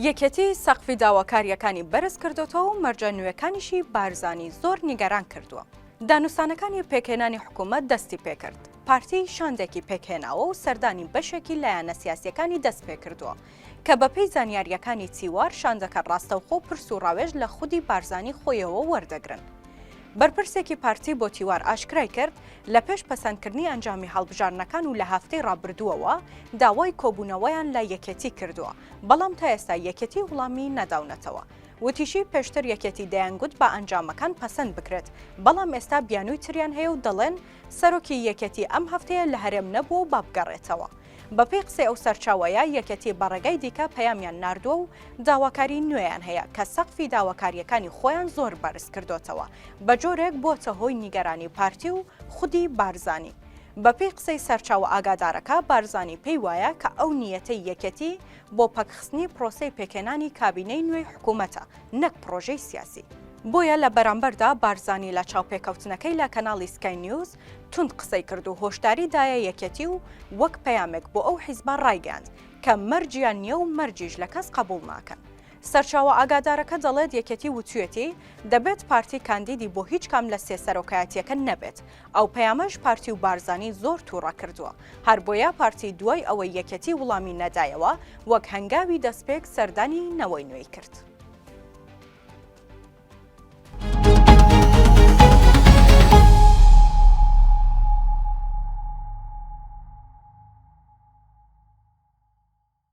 یەکێتی سەقفی داواکاریەکانی بەرز کردوتەوە و مەرجە نوێەکانیشی بارزانی زۆر نیگەران کردووە. دانووسانەکانی پێکهێنانی حکوومەت دەستی پێکرد. پارتی شاندێکی پێکهێناوە و سەردانی بەشێکی لایەنە سیاسیەکانی دەست پێ کردووە کە بەپێی زانیاریەکانی چیوار شاندەکە ڕاستەوخۆ و پرس و ڕاوێژ لە خودی بارزانی خۆیەوە وەردەگرن. بەرپرسێکی پارتی بۆ تیوار ئاشکرای کرد لە پێش پەسەندکردنی ئەنجامی هەڵبژارنەکان و لە هەفتەی ڕابردووەوە داوای کۆبوونەوەیان لە یەکێتی کردووە، بەڵام تا ئێستا یەکێتی وڵامی نەداونەتەوە. وتیشی پێشتر یەکێتی دەیانگوت بە ئەنجامەکان پەسەند بکرێت، بەڵام ئێستا بیانووی تریان هەیە و دەڵێن سەرۆکی یەکێتی ئەم هەفتەیە لە هەرێم نەبووە و بابگەڕێتەوە. بەپێی قسەی ئەو سەرچاوەیە یەکێتی بەڕێگەی دیکە پەیامیان ناردووە و داواکاری نوێیان هەیە کە سەقفی داواکاریەکانی خۆیان زۆر بەرز کردوتەوە، بە جۆرێک بۆتە هۆی نیگەرانی پارتی و خودی بارزانی. بەپێی قسەی سەرچاوە ئاگادارەکە بارزانی پێی وایە کە ئەو نیەتەی یەکێتی بۆ پەکخستنی پرۆسەی پێکهێنانی کابینەی نوێی حکوومەتە، نەک پرۆژەی سیاسی. بۆیە لە بەرامبەردا بارزانی لە چاوپێکەوتنەکەی لە کەناڵی سکای نیوز تند قسەی کرد و هۆشداری دایە یەکێتی و وەک پەیامێک بۆ ئەو حیزبە ڕایگەاند کە مەرجیان نییە و مەرجیش لە کەس قبوڵ ناکەن. سەرچاوە ئاگادارەکە دەڵێت یەکێتی وتوێتی دەبێت پارتی کاندیدی بۆ هیچ کام لە سێ سەرۆکایەتیەکە نەبێت. ئەو پەیامەش پارتی و بارزانی زۆر تووڕە کردووە، هەر بۆیە پارتی دوای ئەوەی یەکێتی وڵامی نەدایەوە وەک هەنگاوی دەستپێک سەردانی نەوەی نوێی کرد.